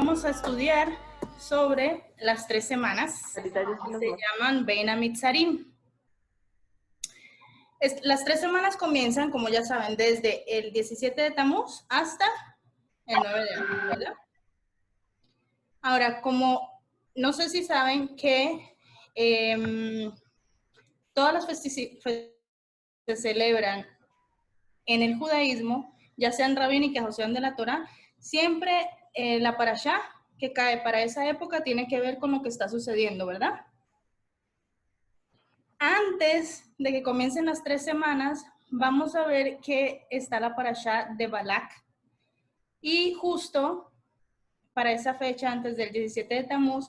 vamos a estudiar sobre las 3 semanas. Se llaman Bein Hamitzarim. Las 3 semanas comienzan, como ya saben, desde el 17 de Tamuz hasta el 9 de abril, ¿verdad? Ahora, como no sé si saben que todas las festividades se celebran en el judaísmo, ya sean rabínicas o sean de la Torá, siempre la parashá que cae para esa época tiene que ver con lo que está sucediendo, ¿verdad? Antes de que comiencen las 3 semanas, vamos a ver que está la parashá de Balak. Y justo para esa fecha, antes del 17 de Tamuz,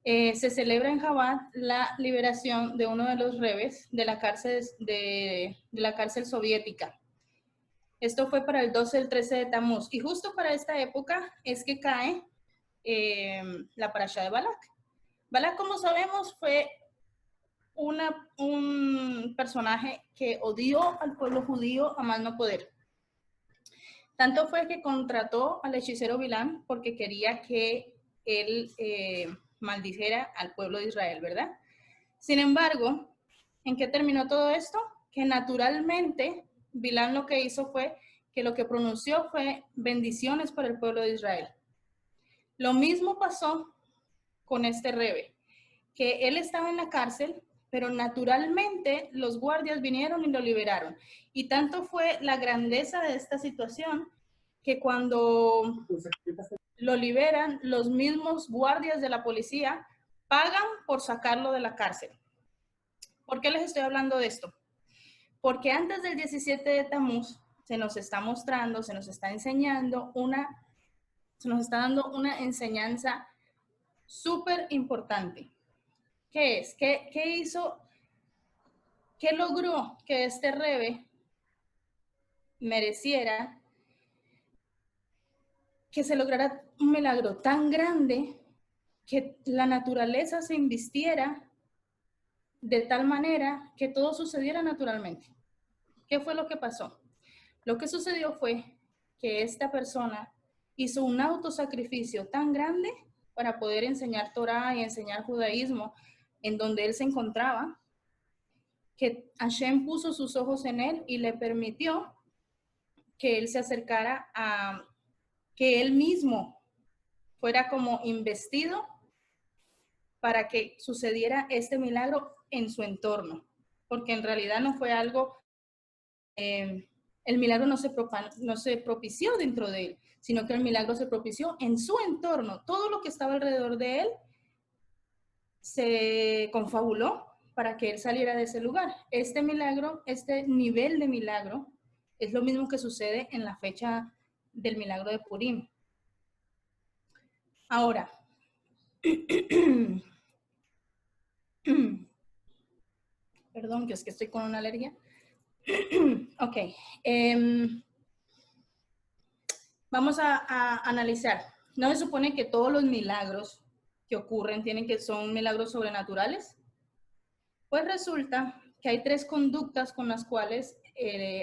se celebra en Jabat la liberación de uno de los rebes de la cárcel, de la cárcel soviética. Esto fue para el 12 del 13 de Tamuz. Y justo para esta época es que cae la parashá de Balak. Balak, como sabemos, fue un personaje que odió al pueblo judío a más no poder. Tanto fue que contrató al hechicero Bilán porque quería que él maldijera al pueblo de Israel, ¿verdad? Sin embargo, ¿en qué terminó todo esto? Que naturalmente Bilán lo que hizo fue que lo que pronunció fue bendiciones para el pueblo de Israel. Lo mismo pasó con este rebe, que él estaba en la cárcel, pero naturalmente los guardias vinieron y lo liberaron. Y tanto fue la grandeza de esta situación que cuando lo liberan, los mismos guardias de la policía pagan por sacarlo de la cárcel. ¿Por qué les estoy hablando de esto? Porque antes del 17 de Tamuz se nos está mostrando, se nos está enseñando se nos está dando una enseñanza súper importante. ¿Qué es? ¿Qué hizo? ¿Qué logró que este rebe mereciera que se lograra un milagro tan grande que la naturaleza se invistiera de tal manera que todo sucediera naturalmente? ¿Qué fue lo que pasó? Lo que sucedió fue que esta persona hizo un autosacrificio tan grande para poder enseñar Torah y enseñar judaísmo en donde él se encontraba, que Hashem puso sus ojos en él y le permitió que él se acercara a que él mismo fuera como investido para que sucediera este milagro en su entorno, porque en realidad no fue algo, el milagro no se propició dentro de él, sino que el milagro se propició en su entorno. Todo lo que estaba alrededor de él se confabuló para que él saliera de ese lugar. Este milagro, este nivel de milagro, es lo mismo que sucede en la fecha del milagro de Purim. Ahora, perdón, que es que estoy con una alergia. Ok, vamos a analizar. ¿No se supone que todos los milagros que ocurren son milagros sobrenaturales? Pues resulta que hay 3 conductas con las cuales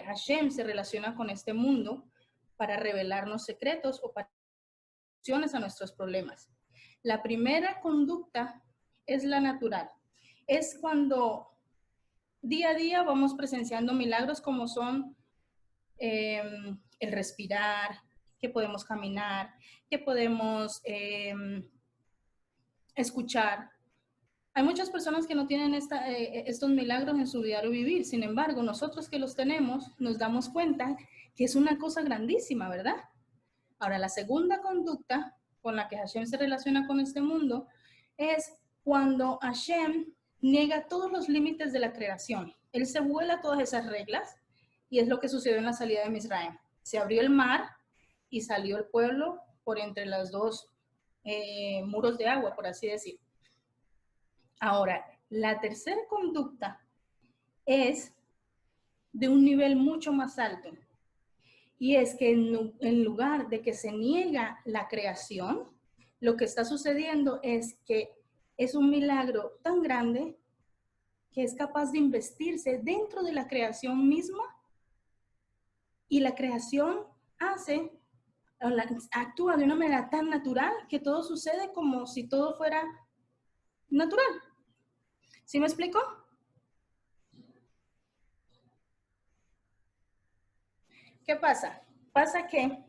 Hashem se relaciona con este mundo para revelarnos secretos o para soluciones a nuestros problemas. La primera conducta es la natural. Es cuando día a día vamos presenciando milagros como son el respirar, que podemos caminar, que podemos escuchar. Hay muchas personas que no tienen estos milagros en su diario vivir. Sin embargo, nosotros que los tenemos, nos damos cuenta que es una cosa grandísima, ¿verdad? Ahora, la segunda conducta con la que Hashem se relaciona con este mundo es cuando Hashem niega todos los límites de la creación. Él se vuela todas esas reglas y es lo que sucedió en la salida de Misraim. Se abrió el mar y salió el pueblo por entre los 2 muros de agua, por así decir. Ahora, la tercera conducta es de un nivel mucho más alto. Y es que en lugar de que se niega la creación, lo que está sucediendo es que es un milagro tan grande que es capaz de investirse dentro de la creación misma y la creación hace actúa de una manera tan natural que todo sucede como si todo fuera natural. ¿Sí me explico? ¿Qué pasa? Pasa que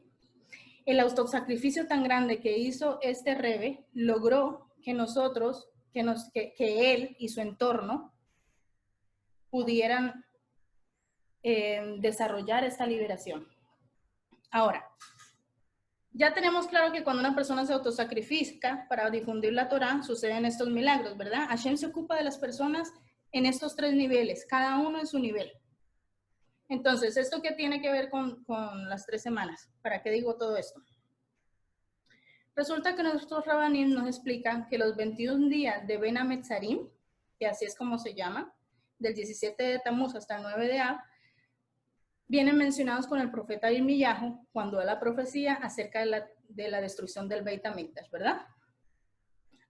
el autosacrificio tan grande que hizo este Rebe logró que nosotros, que él y su entorno pudieran desarrollar esta liberación. Ahora, ya tenemos claro que cuando una persona se autosacrifica para difundir la Torá, suceden estos milagros, ¿verdad? Hashem se ocupa de las personas en estos 3 niveles, cada uno en su nivel. Entonces, ¿esto qué tiene que ver con las 3 semanas? ¿Para qué digo todo esto? Resulta que nuestros rabanim nos explican que los 21 días de Ben Hametzarim, que así es como se llama, del 17 de Tamuz hasta el 9 de Av, vienen mencionados con el profeta Irmiyahu cuando da la profecía acerca de la destrucción del Beit HaMikdash, ¿verdad?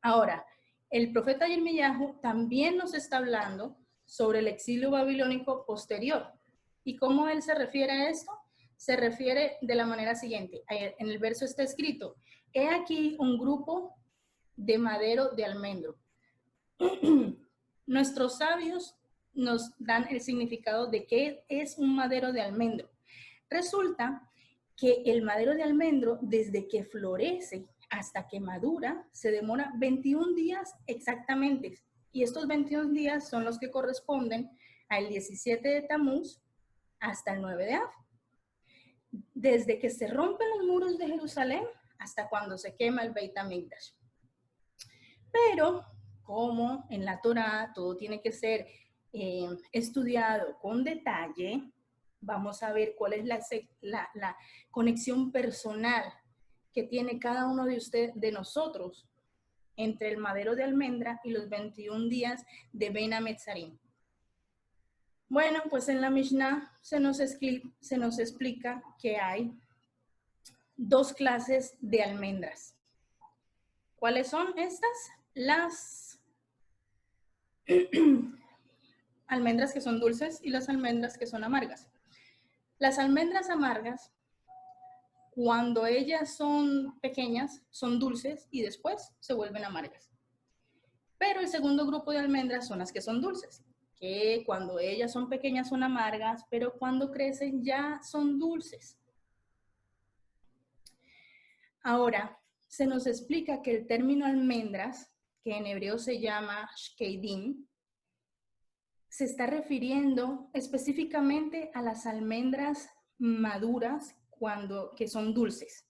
Ahora, el profeta Irmiyahu también nos está hablando sobre el exilio babilónico posterior. ¿Y cómo él se refiere a esto? Se refiere de la manera siguiente. En el verso está escrito, he aquí un grupo de madero de almendro. Nuestros sabios nos dan el significado de qué es un madero de almendro. Resulta que el madero de almendro, desde que florece hasta que madura, se demora 21 días exactamente. Y estos 21 días son los que corresponden al 17 de Tamuz hasta el 9 de Av. Desde que se rompen los muros de Jerusalén hasta cuando se quema el Beit HaMikdash. Pero como en la Torá todo tiene que ser estudiado con detalle, vamos a ver cuál es la conexión personal que tiene cada uno de ustedes, de nosotros, entre el madero de almendra y los 21 días de Ben Hametzarim. Bueno, pues en la Mishnah se nos explica que hay 2 clases de almendras. ¿Cuáles son estas? Las almendras que son dulces y las almendras que son amargas. Las almendras amargas, cuando ellas son pequeñas, son dulces y después se vuelven amargas. Pero el segundo grupo de almendras son las que son dulces, que cuando ellas son pequeñas son amargas, pero cuando crecen ya son dulces. Ahora, se nos explica que el término almendras, que en hebreo se llama shkeidim, se está refiriendo específicamente a las almendras maduras que son dulces.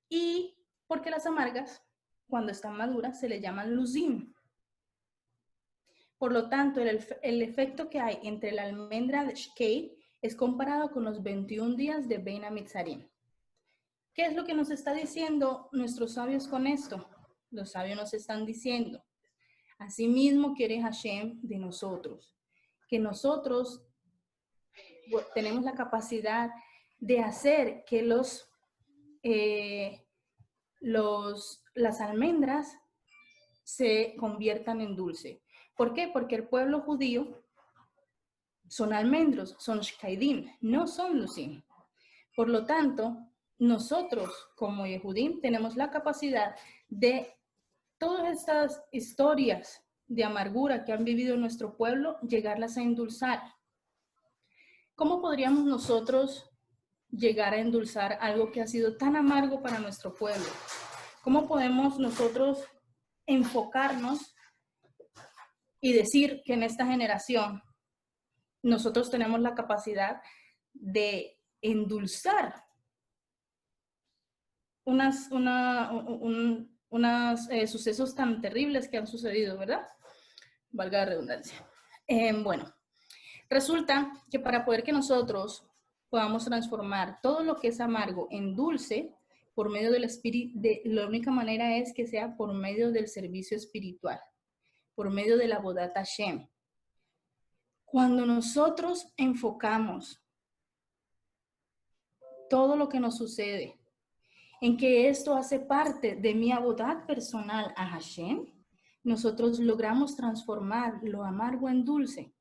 Y porque las amargas, cuando están maduras, se le llaman luzim. Por lo tanto, el efecto que hay entre la almendra de shkei es comparado con los 21 días de Ben Hametzarim. ¿Qué es lo que nos está diciendo nuestros sabios con esto? Los sabios nos están diciendo, asimismo quiere Hashem de nosotros, que nosotros tenemos la capacidad de hacer que las almendras se conviertan en dulce. ¿Por qué? Porque el pueblo judío son almendros, son shkaidim, no son luzim. Por lo tanto, nosotros como Yehudim tenemos la capacidad de todas estas historias de amargura que han vivido en nuestro pueblo, llegarlas a endulzar. ¿Cómo podríamos nosotros llegar a endulzar algo que ha sido tan amargo para nuestro pueblo? ¿Cómo podemos nosotros enfocarnos y decir que en esta generación nosotros tenemos la capacidad de endulzar unos sucesos tan terribles que han sucedido, ¿verdad? Valga la redundancia. Bueno, resulta que para poder que nosotros podamos transformar todo lo que es amargo en dulce, por medio del espíritu, la única manera es que sea por medio del servicio espiritual, por medio de la Avodat Hashem. Cuando nosotros enfocamos todo lo que nos sucede en que esto hace parte de mi avodat personal a Hashem, nosotros logramos transformar lo amargo en dulce.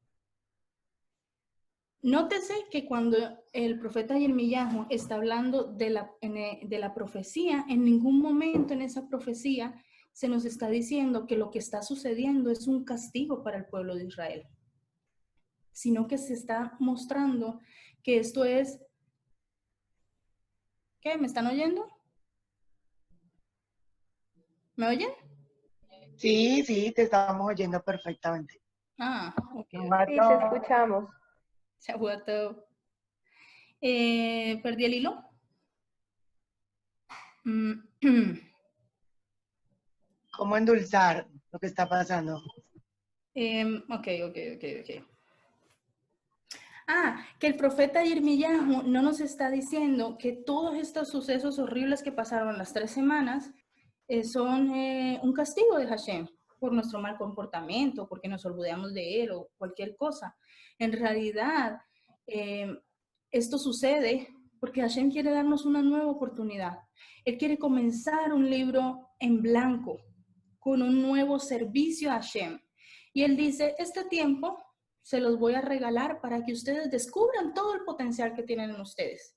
Nótese que cuando el profeta Yirmiyahu está hablando de la profecía, en ningún momento en esa profecía se nos está diciendo que lo que está sucediendo es un castigo para el pueblo de Israel, sino que se está mostrando que esto es... ¿Qué? ¿Me están oyendo? ¿Me oyen? Sí, sí, te estamos oyendo perfectamente. Ah, ok, ok. Sí, te escuchamos. Shabuato. ¿Perdí el hilo? ¿Cómo endulzar lo que está pasando? Ok. Que el profeta Yirmiyahu no nos está diciendo que todos estos sucesos horribles que pasaron las 3 semanas son un castigo de Hashem por nuestro mal comportamiento, porque nos olvidamos de él o cualquier cosa. En realidad, esto sucede porque Hashem quiere darnos una nueva oportunidad. Él quiere comenzar un libro en blanco, con un nuevo servicio a Hashem. Y él dice, este tiempo se los voy a regalar para que ustedes descubran todo el potencial que tienen en ustedes.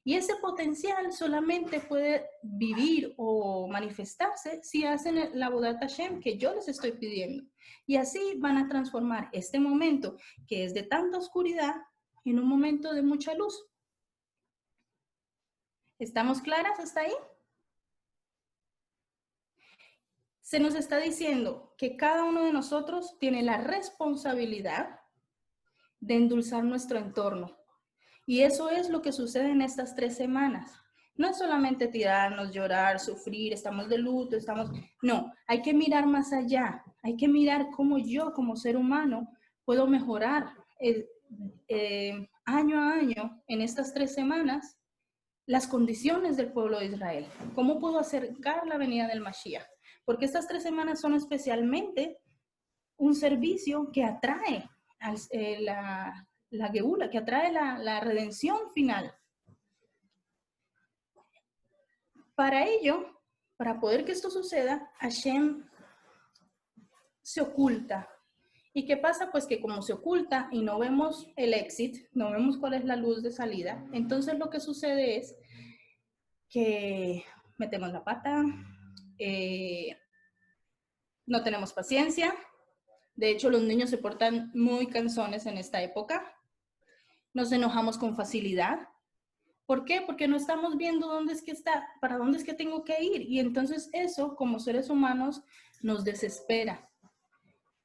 Y ese potencial solamente puede vivir o manifestarse si hacen la Avodat Hashem que yo les estoy pidiendo. Y así van a transformar este momento que es de tanta oscuridad en un momento de mucha luz. ¿Estamos claras hasta ahí? Se nos está diciendo que cada uno de nosotros tiene la responsabilidad de endulzar nuestro entorno. Y eso es lo que sucede en estas 3 semanas. No es solamente tirarnos, llorar, sufrir, estamos de luto, No, hay que mirar más allá. Hay que mirar cómo yo, como ser humano, puedo mejorar año a año, en estas 3 semanas, las condiciones del pueblo de Israel. ¿Cómo puedo acercar la venida del Mashiach? Porque estas 3 semanas son especialmente un servicio que atrae la Geula, que atrae la redención final. Para ello, para poder que esto suceda, Hashem se oculta. ¿Y qué pasa? Pues que como se oculta y no vemos el exit, no vemos cuál es la luz de salida, entonces lo que sucede es que metemos la pata, no tenemos paciencia. De hecho, los niños se portan muy cansones en esta época. Nos enojamos con facilidad. ¿Por qué? Porque no estamos viendo dónde es que está, para dónde es que tengo que ir. Y entonces eso, como seres humanos, nos desespera.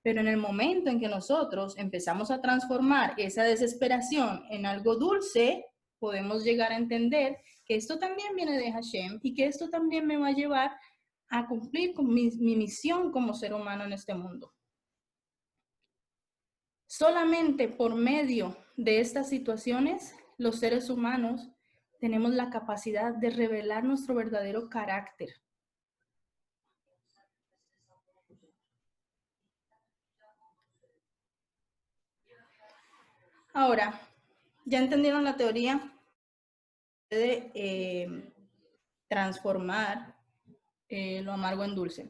Pero en el momento en que nosotros empezamos a transformar esa desesperación en algo dulce, podemos llegar a entender que esto también viene de Hashem y que esto también me va a llevar a cumplir con mi misión como ser humano en este mundo. Solamente por medio de estas situaciones, los seres humanos tenemos la capacidad de revelar nuestro verdadero carácter. Ahora, ya entendieron la teoría de transformar lo amargo en dulce.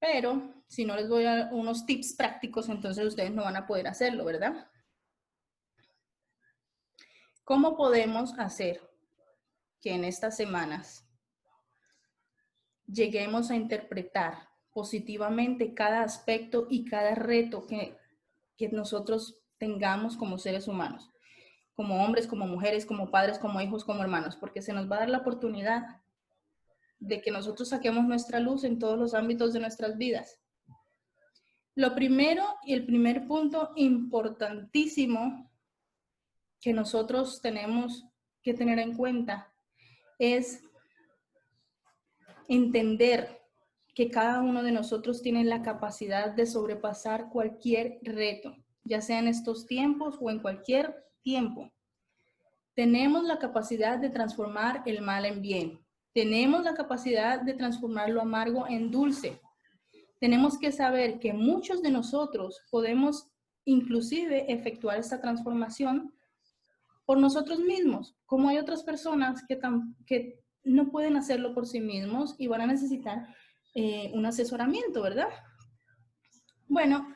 Pero si no les doy unos tips prácticos, entonces ustedes no van a poder hacerlo, ¿verdad? ¿Cómo podemos hacer que en estas semanas lleguemos a interpretar positivamente cada aspecto y cada reto que nosotros tengamos como seres humanos, como hombres, como mujeres, como padres, como hijos, como hermanos? Porque se nos va a dar la oportunidad de que nosotros saquemos nuestra luz en todos los ámbitos de nuestras vidas. Lo primero y el primer punto importantísimo que nosotros tenemos que tener en cuenta es entender que cada uno de nosotros tiene la capacidad de sobrepasar cualquier reto, ya sea en estos tiempos o en cualquier tiempo. Tenemos la capacidad de transformar el mal en bien. Tenemos la capacidad de transformar lo amargo en dulce. Tenemos que saber que muchos de nosotros podemos inclusive efectuar esta transformación por nosotros mismos, como hay otras personas que no pueden hacerlo por sí mismos y van a necesitar un asesoramiento, ¿verdad? Bueno,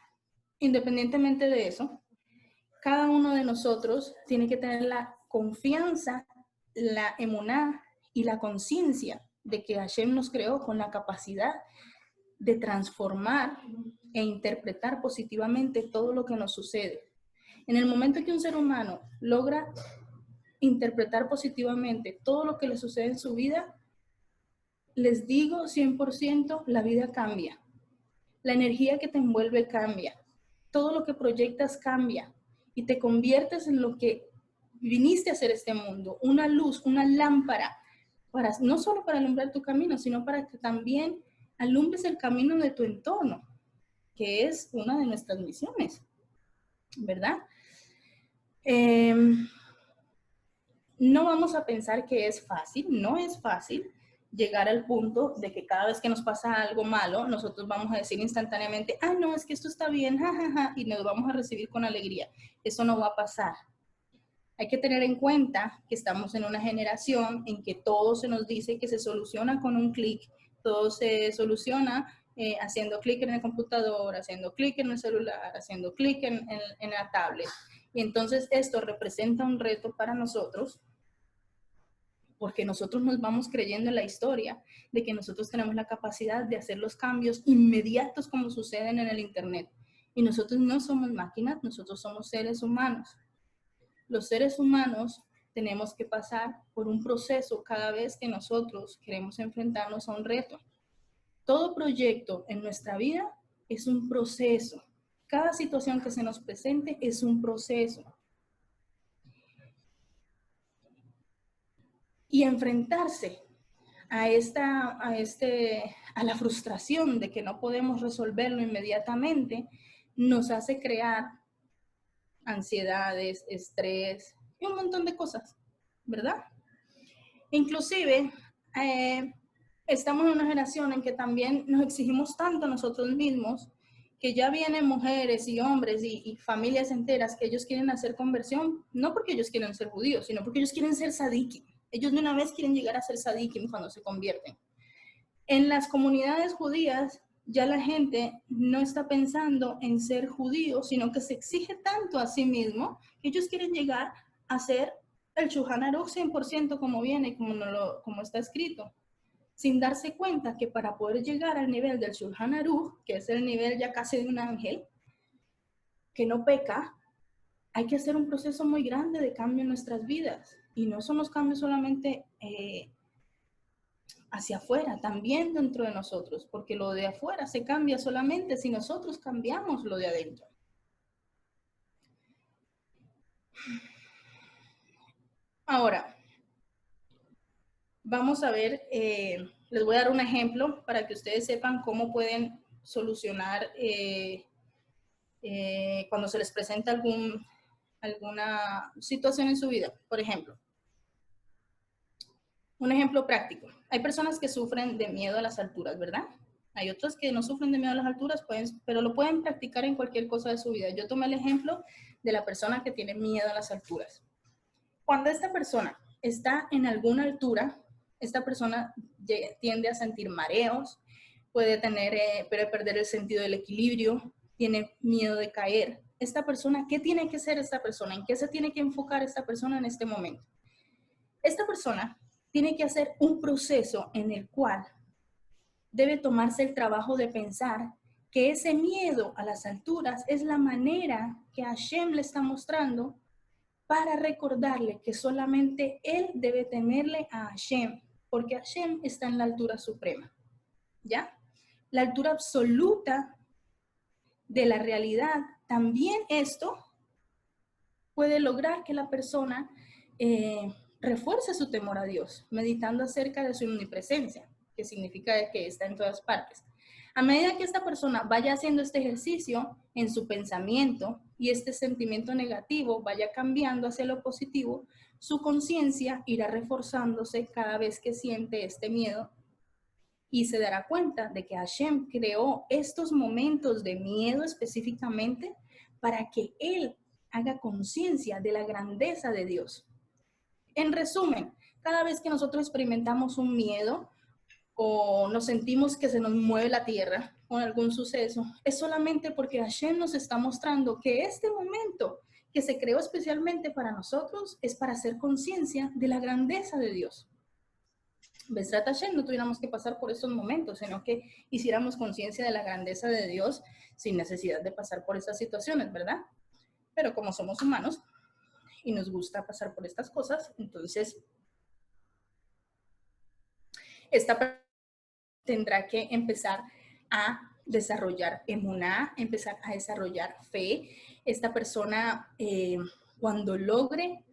independientemente de eso, cada uno de nosotros tiene que tener la confianza, la emuná y la conciencia de que Hashem nos creó con la capacidad de transformar e interpretar positivamente todo lo que nos sucede. En el momento que un ser humano logra interpretar positivamente todo lo que le sucede en su vida, les digo 100%, la vida cambia. La energía que te envuelve cambia. Todo lo que proyectas cambia y te conviertes en lo que viniste a hacer este mundo, una luz, una lámpara, para, no solo para alumbrar tu camino, sino para que también alumbres el camino de tu entorno, que es una de nuestras misiones, ¿verdad? No vamos a pensar que es fácil, no es fácil llegar al punto de que cada vez que nos pasa algo malo, nosotros vamos a decir instantáneamente, ah, no, es que esto está bien, jajaja, y nos vamos a recibir con alegría. Eso no va a pasar. Hay que tener en cuenta que estamos en una generación en que todo se nos dice que se soluciona con un clic, todo se soluciona haciendo clic en el computador, haciendo clic en el celular, haciendo clic en la tablet. Y entonces esto representa un reto para nosotros, porque nosotros nos vamos creyendo en la historia de que nosotros tenemos la capacidad de hacer los cambios inmediatos como suceden en el Internet. Y nosotros no somos máquinas, nosotros somos seres humanos. Los seres humanos tenemos que pasar por un proceso cada vez que nosotros queremos enfrentarnos a un reto. Todo proyecto en nuestra vida es un proceso. Cada situación que se nos presente es un proceso. Y enfrentarse a la frustración de que no podemos resolverlo inmediatamente, nos hace crear ansiedades, estrés y un montón de cosas, ¿verdad? Inclusive, estamos en una generación en que también nos exigimos tanto a nosotros mismos que ya vienen mujeres y hombres y familias enteras que ellos quieren hacer conversión, no porque ellos quieren ser judíos, sino porque ellos quieren ser sadikim. Ellos de una vez quieren llegar a ser sadikim cuando se convierten. En las comunidades judías, ya la gente no está pensando en ser judío, sino que se exige tanto a sí mismo que ellos quieren llegar a ser el Shulchan Aruch 100% como viene, como está escrito, sin darse cuenta que para poder llegar al nivel del Shulchan Aruch, que es el nivel ya casi de un ángel, que no peca, hay que hacer un proceso muy grande de cambio en nuestras vidas. Y no son los cambios solamente hacia afuera, también dentro de nosotros, porque lo de afuera se cambia solamente si nosotros cambiamos lo de adentro. Ahora, vamos a ver, les voy a dar un ejemplo para que ustedes sepan cómo pueden solucionar cuando se les presenta alguna situación en su vida. Por ejemplo, un ejemplo práctico. Hay personas que sufren de miedo a las alturas, ¿verdad? Hay otros que no sufren de miedo a las alturas, pero lo pueden practicar en cualquier cosa de su vida. Yo tomé el ejemplo de la persona que tiene miedo a las alturas. Cuando esta persona está en alguna altura, esta persona tiende a sentir mareos, puede perder el sentido del equilibrio, tiene miedo de caer. Esta persona, ¿qué tiene que hacer esta persona? ¿En qué se tiene que enfocar esta persona en este momento? Esta persona tiene que hacer un proceso en el cual debe tomarse el trabajo de pensar que ese miedo a las alturas es la manera que Hashem le está mostrando para recordarle que solamente él debe temerle a Hashem, porque Hashem está en la altura suprema, ¿ya? La altura absoluta de la realidad. También esto puede lograr que la persona refuerce su temor a Dios, meditando acerca de su omnipresencia, que significa que está en todas partes. A medida que esta persona vaya haciendo este ejercicio en su pensamiento y este sentimiento negativo vaya cambiando hacia lo positivo, su conciencia irá reforzándose cada vez que siente este miedo y se dará cuenta de que Hashem creó estos momentos de miedo específicamente para que él haga conciencia de la grandeza de Dios. En resumen, cada vez que nosotros experimentamos un miedo o nos sentimos que se nos mueve la tierra, o en algún suceso, es solamente porque Hashem nos está mostrando que este momento que se creó especialmente para nosotros es para hacer conciencia de la grandeza de Dios. Besrat Hashem, no tuviéramos que pasar por estos momentos, sino que hiciéramos conciencia de la grandeza de Dios sin necesidad de pasar por estas situaciones, ¿verdad? Pero como somos humanos y nos gusta pasar por estas cosas, entonces esta persona tendrá que empezar a desarrollar emuná, empezar a desarrollar fe. Esta persona, cuando logre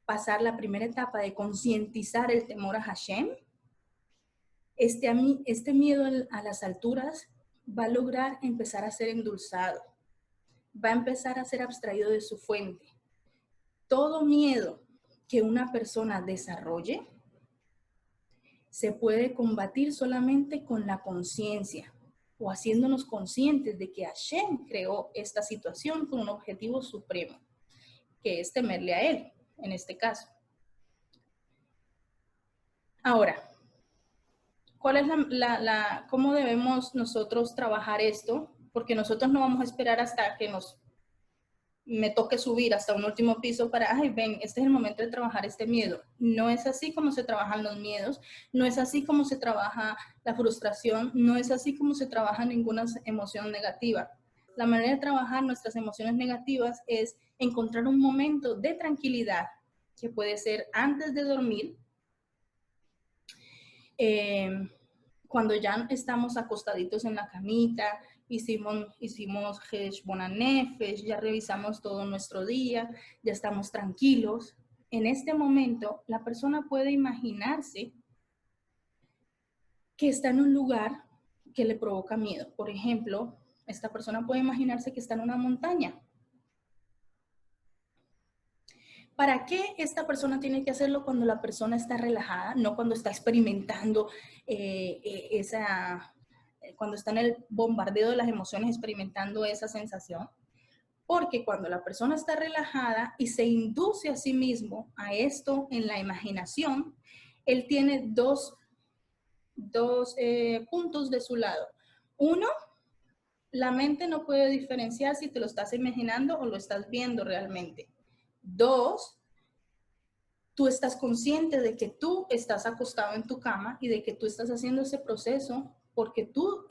pasar la primera etapa de concientizar el temor a Hashem, este miedo a las alturas va a lograr empezar a ser endulzado, va a empezar a ser abstraído de su fuente. Todo miedo que una persona desarrolle se puede combatir solamente con la conciencia o haciéndonos conscientes de que Hashem creó esta situación con un objetivo supremo, que es temerle a Él, en este caso. Ahora, ¿cuál es cómo debemos nosotros trabajar esto? Porque nosotros no vamos a esperar hasta que me toque subir hasta un último piso para, ay, ven, este es el momento de trabajar este miedo. No es así como se trabajan los miedos, no es así como se trabaja la frustración, no es así como se trabaja ninguna emoción negativa. La manera de trabajar nuestras emociones negativas es encontrar un momento de tranquilidad, que puede ser antes de dormir, cuando ya estamos acostaditos en la camita, hicimos Heshbon HaNefesh, ya revisamos todo nuestro día, ya estamos tranquilos. En este momento, la persona puede imaginarse que está en un lugar que le provoca miedo. Por ejemplo, esta persona puede imaginarse que está en una montaña. ¿Para qué esta persona tiene que hacerlo cuando la persona está relajada, no cuando está experimentando cuando está en el bombardeo de las emociones, experimentando esa sensación? Porque cuando la persona está relajada y se induce a sí mismo a esto en la imaginación, él tiene dos puntos de su lado. Uno, la mente no puede diferenciar si te lo estás imaginando o lo estás viendo realmente. Dos, tú estás consciente de que tú estás acostado en tu cama y de que tú estás haciendo ese proceso porque tú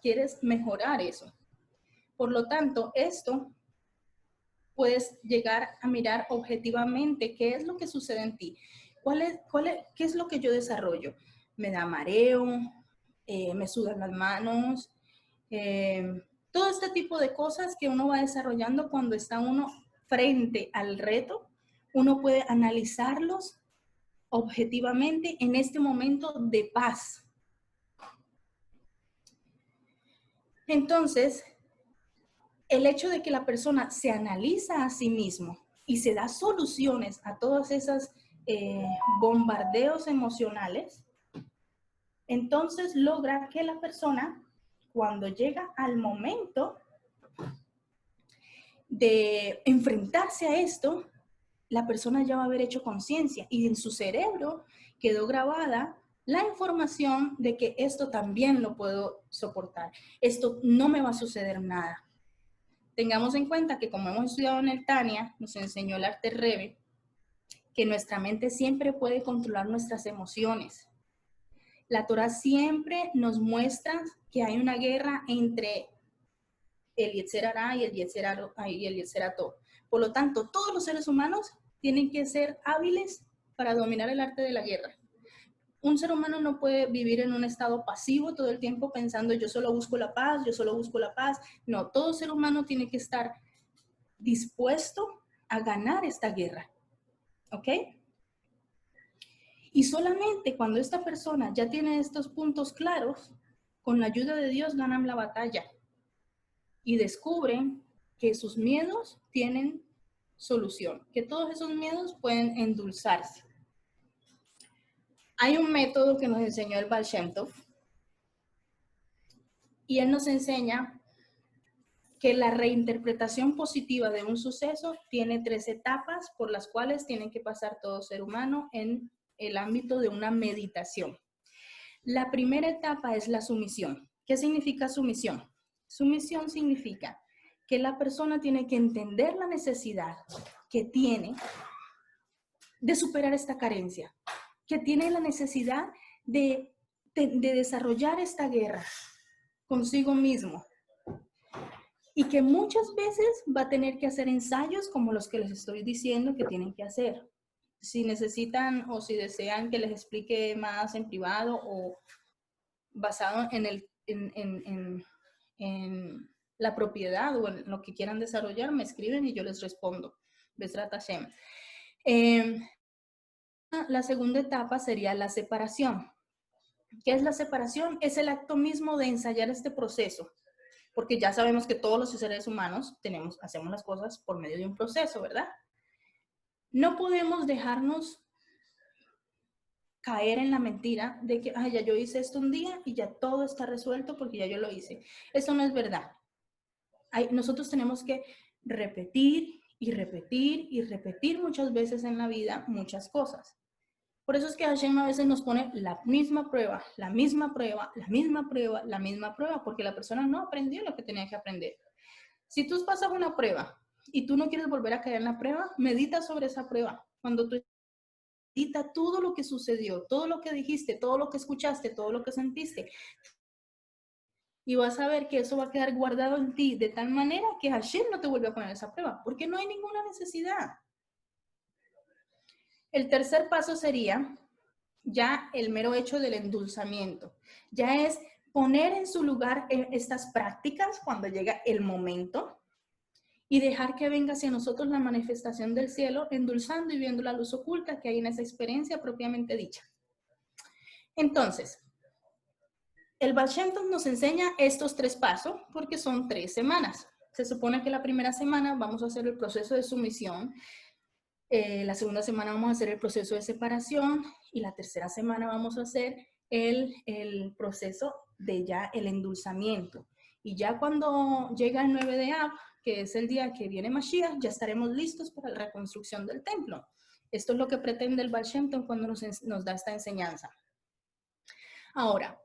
quieres mejorar eso. Por lo tanto, esto puedes llegar a mirar objetivamente qué es lo que sucede en ti. ¿Qué es lo que yo desarrollo? Me da mareo, me sudan las manos, todo este tipo de cosas que uno va desarrollando cuando está uno frente al reto. Uno puede analizarlos objetivamente en este momento de paz. Entonces, el hecho de que la persona se analiza a sí mismo y se da soluciones a todos esos bombardeos emocionales, entonces logra que la persona, cuando llega al momento de enfrentarse a esto, la persona ya va a haber hecho conciencia y en su cerebro quedó grabada la información de que esto también lo puedo soportar. Esto no me va a suceder nada. Tengamos en cuenta que como hemos estudiado en el Tania, nos enseñó el Arte Rebe, que nuestra mente siempre puede controlar nuestras emociones. La Torah siempre nos muestra que hay una guerra entre el Yetzer Hará y el Yetzer Atov. Por lo tanto, todos los seres humanos tienen que ser hábiles para dominar el arte de la guerra. Un ser humano no puede vivir en un estado pasivo todo el tiempo pensando yo solo busco la paz, yo solo busco la paz. No, todo ser humano tiene que estar dispuesto a ganar esta guerra. ¿Ok? Y solamente cuando esta persona ya tiene estos puntos claros, con la ayuda de Dios ganan la batalla y descubren que sus miedos tienen solución, que todos esos miedos pueden endulzarse. Hay un método que nos enseñó el Baal Shem Tov y él nos enseña que la reinterpretación positiva de un suceso tiene 3 etapas por las cuales tiene que pasar todo ser humano en el ámbito de una meditación. La primera etapa es la sumisión. ¿Qué significa sumisión? Sumisión significa que la persona tiene que entender la necesidad que tiene de superar esta carencia, que tiene la necesidad de desarrollar esta guerra consigo mismo, y que muchas veces va a tener que hacer ensayos como los que les estoy diciendo que tienen que hacer. Si necesitan o si desean que les explique más en privado o basado en la propiedad o en lo que quieran desarrollar, me escriben y yo les respondo. Besrat Hashem. La segunda etapa sería la separación. ¿Qué es la separación? Es el acto mismo de ensayar este proceso, porque ya sabemos que todos los seres humanos hacemos las cosas por medio de un proceso, ¿verdad? No podemos dejarnos caer en la mentira de que ya yo hice esto un día y ya todo está resuelto porque ya yo lo hice. Eso no es verdad. Nosotros tenemos que repetir y repetir y repetir muchas veces en la vida muchas cosas. Por eso es que Hashem a veces nos pone la misma prueba, la misma prueba, la misma prueba, la misma prueba, porque la persona no aprendió lo que tenía que aprender. Si tú pasas una prueba y tú no quieres volver a caer en la prueba, medita sobre esa prueba. Cuando tú medita todo lo que sucedió, todo lo que dijiste, todo lo que escuchaste, todo lo que sentiste, y vas a ver que eso va a quedar guardado en ti de tal manera que Hashem no te vuelve a poner esa prueba, porque no hay ninguna necesidad. El tercer paso sería ya el mero hecho del endulzamiento. Ya es poner en su lugar estas prácticas cuando llega el momento y dejar que venga hacia nosotros la manifestación del cielo, endulzando y viendo la luz oculta que hay en esa experiencia propiamente dicha. Entonces, el Baal Shem Tov nos enseña estos 3 pasos porque son 3 semanas. Se supone que la primera semana vamos a hacer el proceso de sumisión, la segunda semana vamos a hacer el proceso de separación y la tercera semana vamos a hacer el proceso de ya el endulzamiento. Y ya cuando llega el 9 de Av, que es el día que viene Mashiach, ya estaremos listos para la reconstrucción del templo. Esto es lo que pretende el Baal Shem Tov cuando nos da esta enseñanza. Ahora,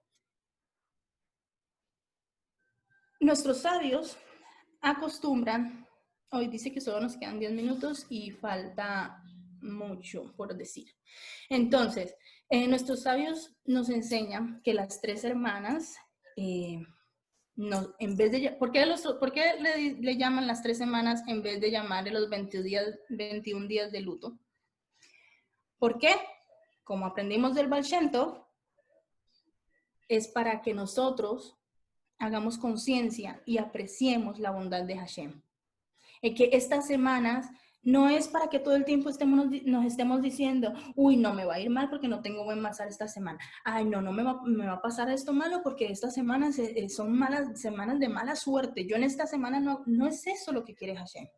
nuestros sabios acostumbran, hoy dice que solo nos quedan 10 minutos y falta mucho por decir. Entonces, nuestros sabios nos enseñan que las 3 hermanas, en vez de, ¿por qué le llaman las 3 semanas en vez de llamarle los 21 días de luto? ¿Por qué? Como aprendimos del Baal Shem Tov, es para que nosotros hagamos conciencia y apreciemos la bondad de Hashem. Que estas semanas no es para que todo el tiempo nos estemos diciendo, uy, no me va a ir mal porque no tengo buen masar esta semana. Ay, no me va a pasar esto malo porque estas semanas son semanas de mala suerte. Yo en esta semana no es eso lo que quiere Hashem.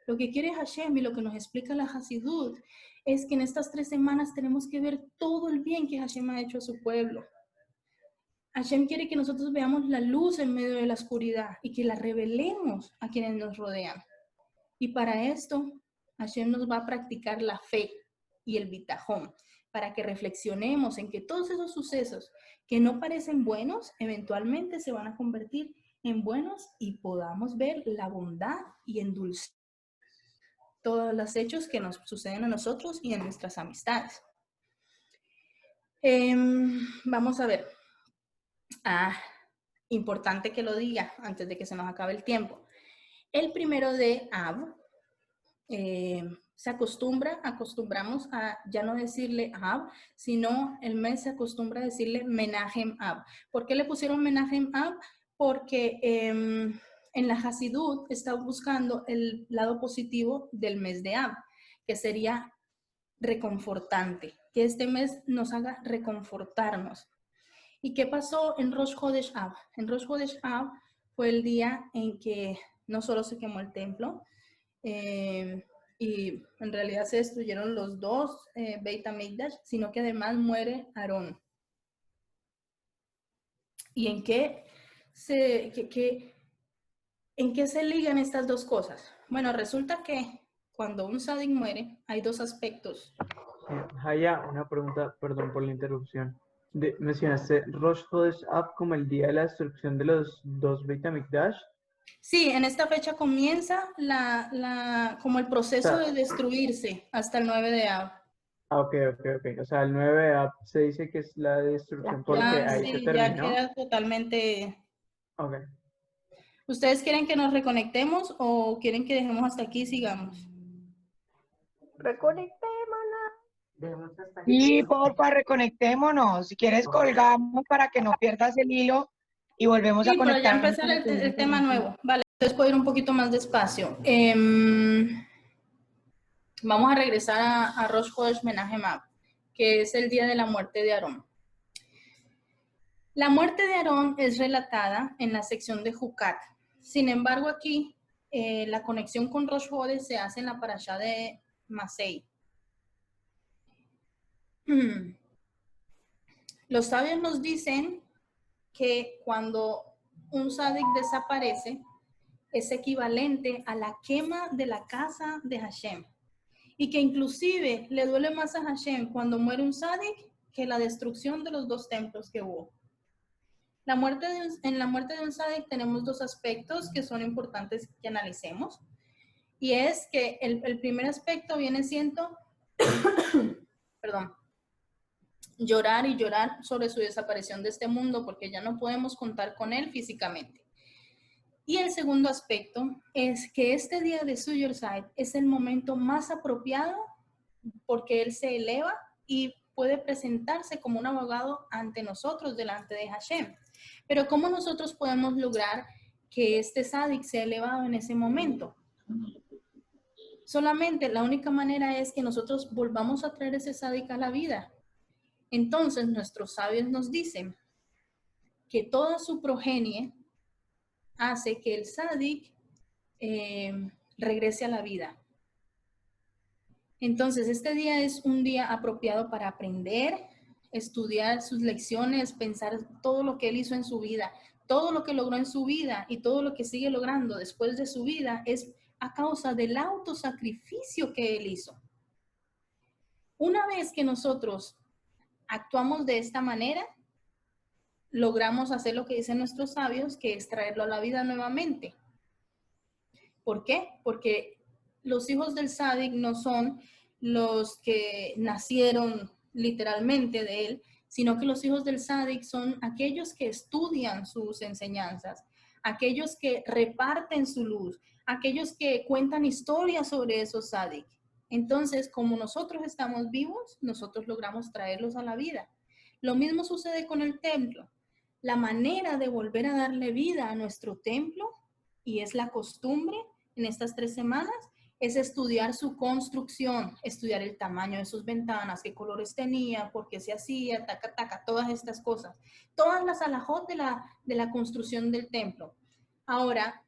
Lo que quiere Hashem y lo que nos explica la Hasidut es que en estas 3 semanas tenemos que ver todo el bien que Hashem ha hecho a su pueblo. Hashem quiere que nosotros veamos la luz en medio de la oscuridad y que la revelemos a quienes nos rodean. Y para esto, Hashem nos va a practicar la fe y el bitajón, para que reflexionemos en que todos esos sucesos que no parecen buenos, eventualmente se van a convertir en buenos y podamos ver la bondad y endulzar todos los hechos que nos suceden a nosotros y a nuestras amistades. Vamos a ver. Importante que lo diga antes de que se nos acabe el tiempo. El 1 de Av, acostumbramos a ya no decirle Av, sino el mes se acostumbra a decirle Menahem Av. ¿Por qué le pusieron Menahem Av? Porque en la Hasidut está buscando el lado positivo del mes de Av, que sería reconfortante, que este mes nos haga reconfortarnos. ¿Y qué pasó en Rosh Chodesh Av? En Rosh Chodesh Av fue el día en que no solo se quemó el templo, y en realidad se destruyeron los 2 Beit HaMikdash, sino que además muere Aarón. ¿Y en qué se ligan estas 2 cosas? Bueno, resulta que cuando un Sadik muere, hay 2 aspectos. Haya, una pregunta, perdón por la interrupción. Mencionaste Rosh Chodesh Av como el día de la destrucción de los dos Beit HaMikdash. Sí, en esta fecha comienza como el O proceso de sea, destruirse hasta el 9 de Av. ok. O sea, el 9 de Av se dice que es la destrucción porque Ya, ahí se sí, ya terminó. queda totalmente... Ok. ¿Ustedes quieren que nos reconectemos o quieren que dejemos hasta aquí y sigamos? Reconectémonos. Y porfa, reconectémonos. Si quieres, colgamos para que no pierdas el hilo y volvemos a Sí, para ya conectarnos. empezar el tema nuevo. Vale, entonces puedo ir un poquito más despacio. Vamos a regresar a Rosh Chodesh Menachem Av, que es el día de la muerte de Aarón. La muerte de Aarón es relatada en la sección de Jucat. Sin embargo, aquí la conexión con Rosh Chodesh se hace en la parashá de Masei. Los sabios nos dicen que cuando un sádic desaparece, es equivalente a la quema de la casa de Hashem. Y que inclusive le duele más a Hashem cuando muere un sádic que la destrucción de los dos templos que hubo. En la muerte de un sádic tenemos dos aspectos que son importantes que analicemos. Y es que el primer aspecto viene siendo, perdón, llorar y llorar sobre su desaparición de este mundo porque ya no podemos contar con él físicamente. Y el segundo aspecto es que este día de su Yortzeit es el momento más apropiado porque él se eleva y puede presentarse como un abogado ante nosotros, delante de Hashem. Pero ¿cómo nosotros podemos lograr que este sádic sea elevado en ese momento? Solamente la única manera es que nosotros volvamos a traer ese sádic a la vida. Entonces nuestros sabios nos dicen que toda su progenie hace que el sádic regrese a la vida. Entonces, este día es un día apropiado para aprender, estudiar sus lecciones, pensar todo lo que él hizo en su vida, todo lo que logró en su vida y todo lo que sigue logrando después de su vida es a causa del autosacrificio que él hizo. Una vez que nosotros actuamos de esta manera, logramos hacer lo que dicen nuestros sabios, que es traerlo a la vida nuevamente. ¿Por qué? Porque los hijos del sádic no son los que nacieron literalmente de él, sino que los hijos del sádic son aquellos que estudian sus enseñanzas, aquellos que reparten su luz, aquellos que cuentan historias sobre esos sádic. Entonces, como nosotros estamos vivos, nosotros logramos traerlos a la vida. Lo mismo sucede con el templo. La manera de volver a darle vida a nuestro templo, y es la costumbre en estas 3 semanas, es estudiar su construcción, estudiar el tamaño de sus ventanas, qué colores tenía, por qué se hacía, todas estas cosas. Todas las alajot de la construcción del templo. Ahora,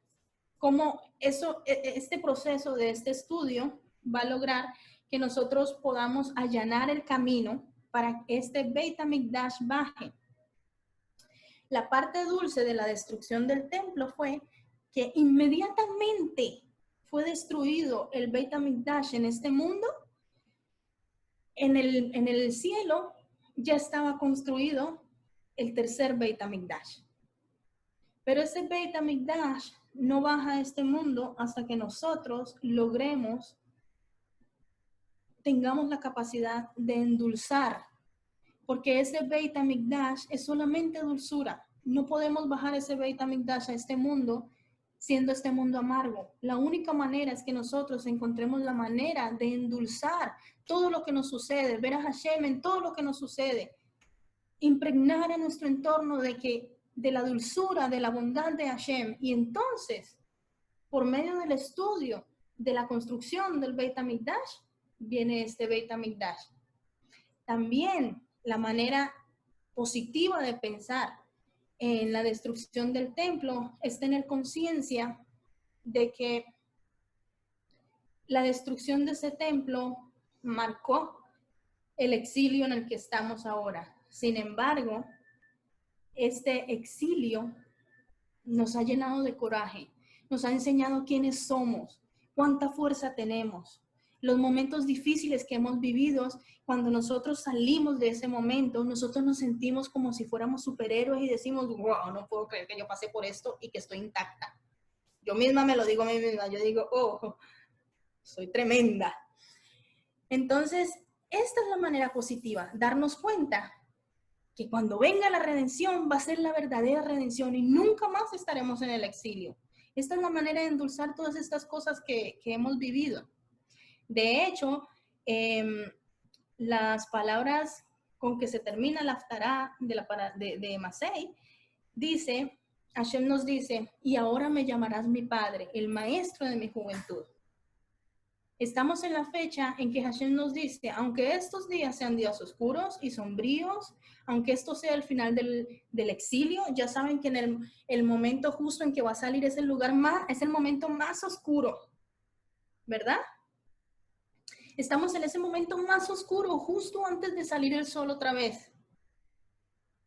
cómo este proceso de este estudio va a lograr que nosotros podamos allanar el camino para que este Beit HaMikdash baje. La parte dulce de la destrucción del templo fue que inmediatamente fue destruido el Beit HaMikdash en este mundo. En el cielo ya estaba construido el tercer Beit HaMikdash. Pero ese Beit HaMikdash no baja a este mundo hasta que nosotros tengamos la capacidad de endulzar, porque ese Beit HaMikdash es solamente dulzura. No podemos bajar ese Beit HaMikdash a este mundo siendo este mundo amargo. La única manera es que nosotros encontremos la manera de endulzar todo lo que nos sucede, ver a Hashem en todo lo que nos sucede, impregnar a nuestro entorno de la dulzura, de la bondad de Hashem. Y entonces, por medio del estudio de la construcción del Beit HaMikdash, viene este Beit HaMikdash. También la manera positiva de pensar en la destrucción del templo es tener conciencia de que la destrucción de ese templo marcó el exilio en el que estamos ahora. Sin embargo, este exilio nos ha llenado de coraje, nos ha enseñado quiénes somos, cuánta fuerza tenemos. los momentos difíciles que hemos vivido, cuando nosotros salimos de ese momento, nosotros nos sentimos como si fuéramos superhéroes y decimos, wow, no puedo creer que yo pasé por esto y que estoy intacta. Yo misma me lo digo a mí misma, yo digo, oh, soy tremenda. Entonces, esta es la manera positiva, darnos cuenta que cuando venga la redención va a ser la verdadera redención y nunca más estaremos en el exilio. Esta es la manera de endulzar todas estas cosas que hemos vivido. De hecho, las palabras con que se termina la Haftará de Masei, dice, Hashem nos dice, y ahora me llamarás mi padre, el maestro de mi juventud. Estamos en la fecha en que Hashem nos dice, aunque estos días sean días oscuros y sombríos, aunque esto sea el final del exilio, ya saben que en el momento justo en que va a salir es el momento más oscuro, ¿verdad? Estamos en ese momento más oscuro, justo antes de salir el sol otra vez.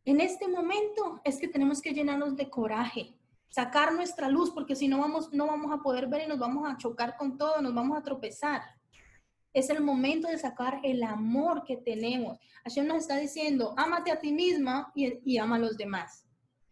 En este momento es que tenemos que llenarnos de coraje, sacar nuestra luz, porque si no vamos a poder ver y nos vamos a chocar con todo, nos vamos a tropezar. Es el momento de sacar el amor que tenemos. Hashem nos está diciendo, ámate a ti misma y ama a los demás.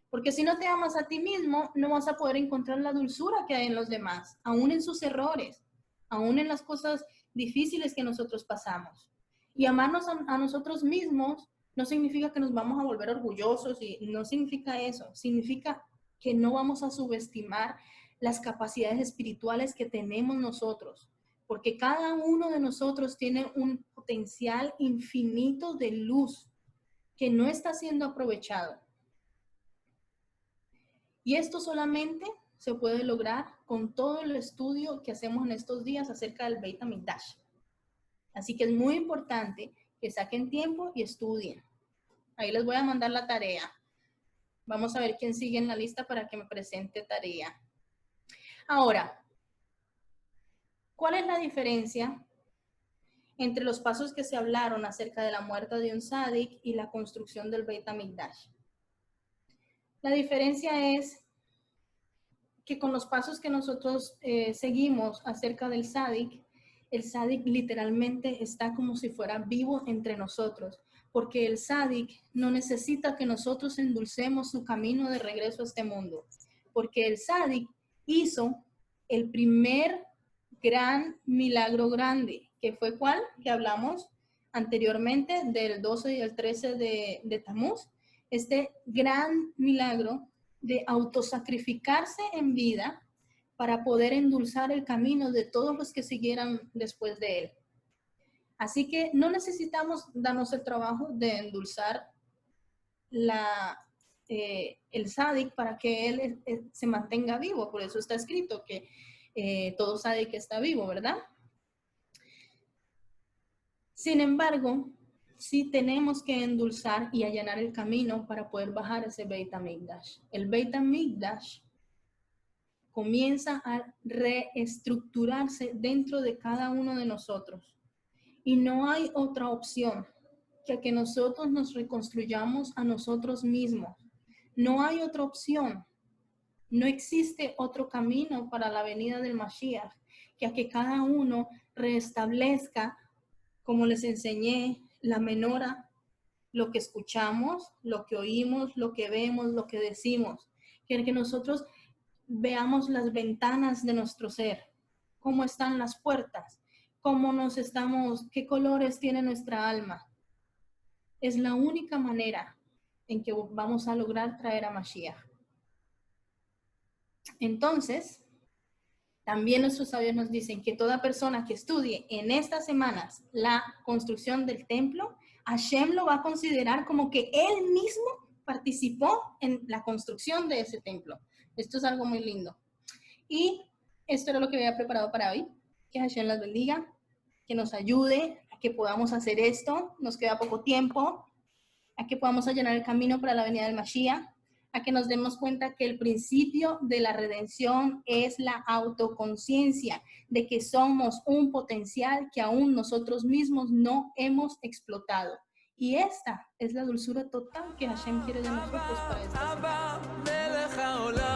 Porque si no te amas a ti mismo, no vas a poder encontrar la dulzura que hay en los demás, aún en sus errores, aún en las cosas difíciles que nosotros pasamos. Y amarnos a nosotros mismos no significa que nos vamos a volver orgullosos, y no significa eso. Significa que no vamos a subestimar las capacidades espirituales que tenemos nosotros, porque cada uno de nosotros tiene un potencial infinito de luz que no está siendo aprovechado. Y esto solamente se puede lograr con todo el estudio que hacemos en estos días acerca del Beit HaMikdash. Así que es muy importante que saquen tiempo y estudien. Ahí les voy a mandar la tarea. Vamos a ver quién sigue en la lista para que me presente tarea. Ahora, ¿cuál es la diferencia entre los pasos que se hablaron acerca de la muerte de un Tzadik y la construcción del Beit HaMikdash? La diferencia es que con los pasos que nosotros seguimos acerca del Tzadik, el Tzadik literalmente está como si fuera vivo entre nosotros, porque el Tzadik no necesita que nosotros endulcemos su camino de regreso a este mundo, porque el Tzadik hizo el primer gran milagro grande, que fue ¿cuál? Que hablamos anteriormente del 12 y el 13 de Tamuz, este gran milagro de autosacrificarse en vida para poder endulzar el camino de todos los que siguieran después de él. Así que no necesitamos darnos el trabajo de endulzar el Tzadik para que él se mantenga vivo. Por eso está escrito que todo Tzadik está vivo, ¿verdad? Sin embargo, sí tenemos que endulzar y allanar el camino para poder bajar ese Beit HaMikdash. El Beit HaMikdash comienza a reestructurarse dentro de cada uno de nosotros. Y no hay otra opción que nosotros nos reconstruyamos a nosotros mismos. No hay otra opción. No existe otro camino para la venida del Mashiach, que cada uno restablezca, como les enseñé, la menora, lo que escuchamos, lo que oímos, lo que vemos, lo que decimos. Que nosotros veamos las ventanas de nuestro ser, cómo están las puertas, cómo nos estamos, qué colores tiene nuestra alma. Es la única manera en que vamos a lograr traer a Mashiach. Entonces, también nuestros sabios nos dicen que toda persona que estudie en estas semanas la construcción del templo, Hashem lo va a considerar como que él mismo participó en la construcción de ese templo. Esto es algo muy lindo. Y esto era lo que había preparado para hoy. Que Hashem las bendiga, que nos ayude a que podamos hacer esto. Nos queda poco tiempo. A que podamos allanar el camino para la venida del Mashiach. A que nos demos cuenta que el principio de la redención es la autoconciencia de que somos un potencial que aún nosotros mismos no hemos explotado. Y esta es la dulzura total que Hashem quiere de nosotros para esta semana.